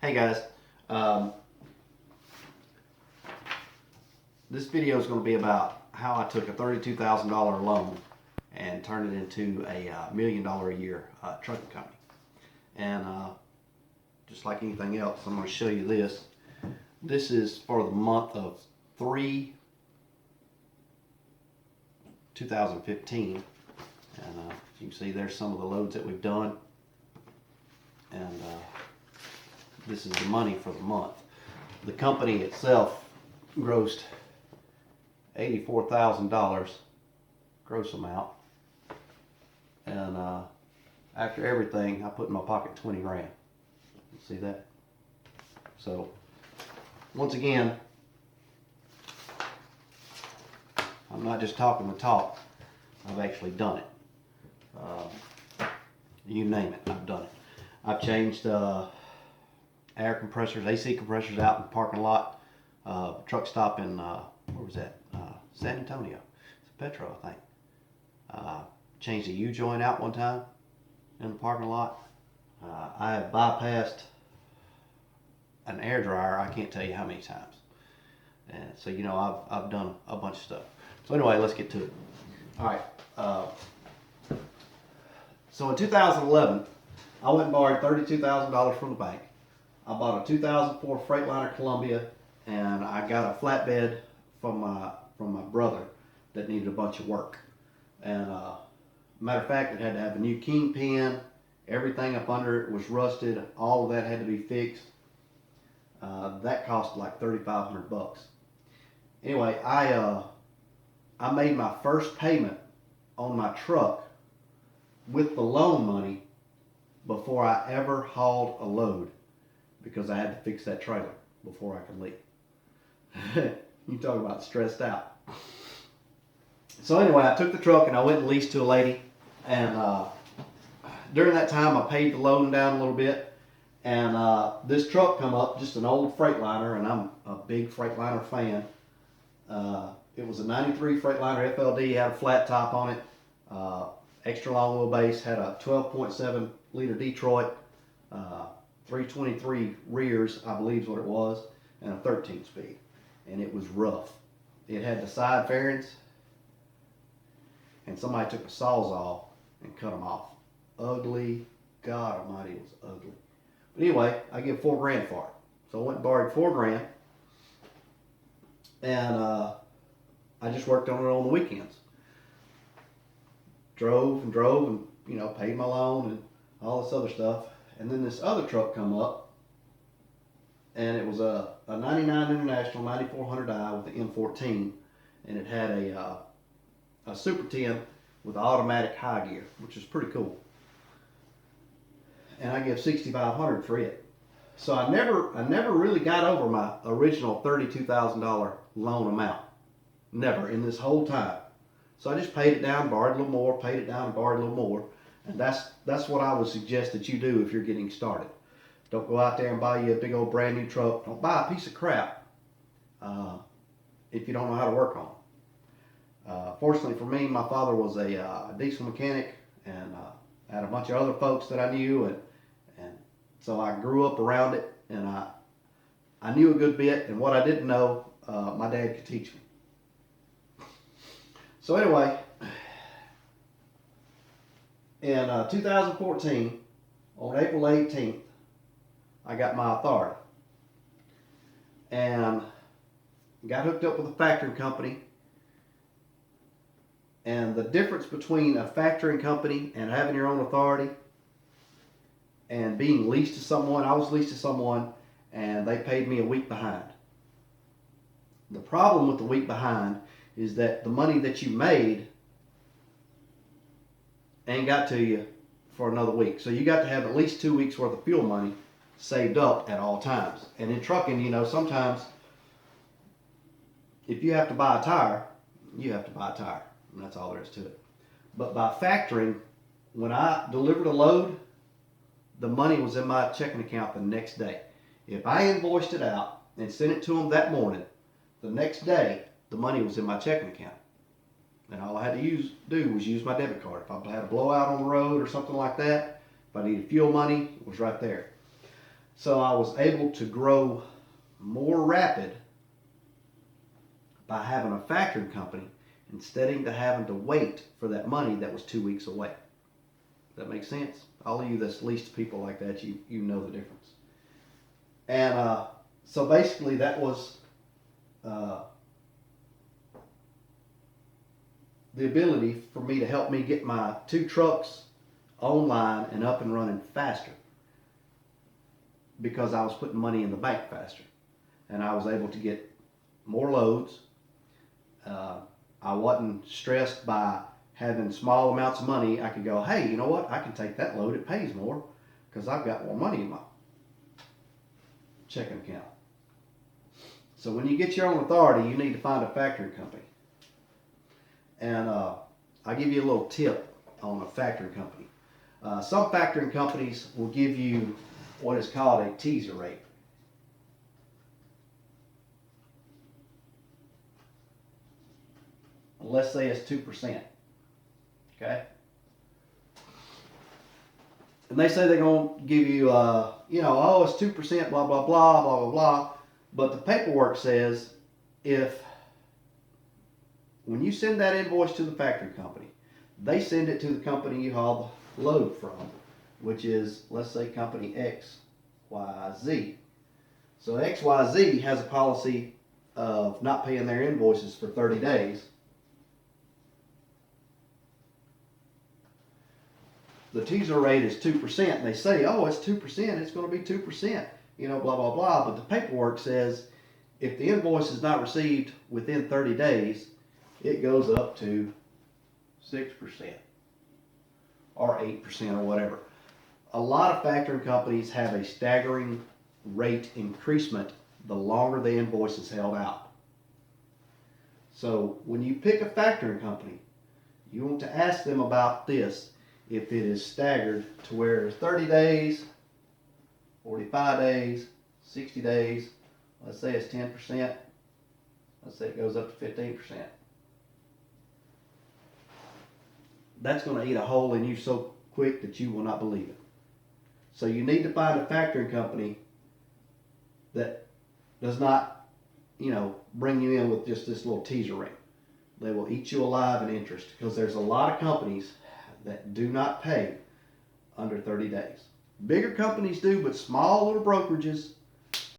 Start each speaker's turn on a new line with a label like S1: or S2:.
S1: Hey guys, um, this video is going to be about how I took a $32,000 loan and turned it into a $1 million a year trucking company. And just like anything else, I'm going to show you this. This is for the month of 3/2015, and you can see there's some of the loads that we've done, and this is the money for the month. The company itself grossed $84,000 gross amount, and after everything I put in my pocket 20 grand. You see that? So once again, I'm not just talking the talk, I've actually done it. You name it, I've done it. I've changed air compressors, AC compressors out in the parking lot. Truck stop in, where was that? San Antonio. It's Petro, I think. Changed a U-joint out one time in the parking lot. I have bypassed an air dryer, I can't tell you how many times. And so, you know, I've done a bunch of stuff. So anyway, let's get to it. All right. So in 2011, I went and borrowed $32,000 from the bank. I bought a 2004 Freightliner Columbia, and I got a flatbed from my brother that needed a bunch of work. And matter of fact, it had to have a new kingpin. Everything up under it was rusted. All of that had to be fixed. That cost like $3,500. Anyway, I made my first payment on my truck with the loan money before I ever hauled a load, because I had to fix that trailer before I could leave. You talk about stressed out. So anyway, I took the truck and I went and leased to a lady, and during that time I paid the loan down a little bit, and this truck come up, just an old Freightliner, and I'm a big Freightliner fan. It was a 93 Freightliner FLD, had a flat top on it, extra long wheelbase, had a 12.7 liter Detroit, 323 rears, I believe is what it was, and a 13 speed. And it was rough. It had the side fairings, and somebody took the sawzall and cut them off. Ugly, God almighty, it was ugly. But anyway, I give $4 grand for it. So I went and borrowed $4 grand, and I just worked on it on the weekends. Drove and, you know, paid my loan and all this other stuff. And then this other truck come up, and it was a 99 International 9400i with the M14, and it had a Super 10 with automatic high gear, which is pretty cool. And I give $6,500 for it. So I never really got over my original $32,000 loan amount. Never in this whole time. So I just paid it down, borrowed a little more, paid it down, and borrowed a little more. And that's what I would suggest that you do if you're getting started. Don't go out there and buy you a big old brand new truck. Don't buy a piece of crap if you don't know how to work on it. Fortunately for me, my father was a diesel mechanic, and I had a bunch of other folks that I knew, and so I grew up around it, and I knew a good bit, and what I didn't know, my dad could teach me. So anyway, in 2014, on April 18th, I got my authority and got hooked up with a factoring company. And the difference between a factoring company and having your own authority and being leased to someone, I was leased to someone and they paid me a week behind. The problem with the week behind is that the money that you made ain't got to you for another week. So you got to have at least 2 weeks worth of fuel money saved up at all times. And in trucking, you know, sometimes if you have to buy a tire, you have to buy a tire. And that's all there is to it. But by factoring, when I delivered a load, the money was in my checking account the next day. If I invoiced it out and sent it to them that morning, the next day, the money was in my checking account. And all I had to do was use my debit card. If I had a blowout on the road or something like that, if I needed fuel money, it was right there. So I was able to grow more rapid by having a factoring company instead of having to wait for that money that was 2 weeks away. That makes sense? All of you that's leased people like that, you know the difference. And so basically that was the ability for me to help me get my 2 trucks online and up and running faster, because I was putting money in the bank faster, and I was able to get more loads. I wasn't stressed by having small amounts of money. I could go, hey, you know what? I can take that load. It pays more because I've got more money in my checking account. So when you get your own authority, you need to find a factoring company. And I'll give you a little tip on a factoring company. Some factoring companies will give you what is called a teaser rate. Let's say it's 2%. Okay? And they say they're going to give you, oh, it's 2%, blah, blah, blah, blah, blah, blah. But the paperwork says when you send that invoice to the factoring company, they send it to the company you haul the load from, which is, let's say, company XYZ. So XYZ has a policy of not paying their invoices for 30 days. The teaser rate is 2%, and they say, oh, it's 2%, it's going to be 2%, blah, blah, blah. But the paperwork says if the invoice is not received within 30 days, it goes up to 6% or 8% or whatever. A lot of factoring companies have a staggering rate increasement the longer the invoice is held out. So when you pick a factoring company, you want to ask them about this. If it is staggered to where it's 30 days, 45 days, 60 days, let's say it's 10%, let's say it goes up to 15%. That's going to eat a hole in you so quick that you will not believe it. So you need to find a factoring company that does not, bring you in with just this little teaser rate. They will eat you alive in interest, because there's a lot of companies that do not pay under 30 days. Bigger companies do, but small little brokerages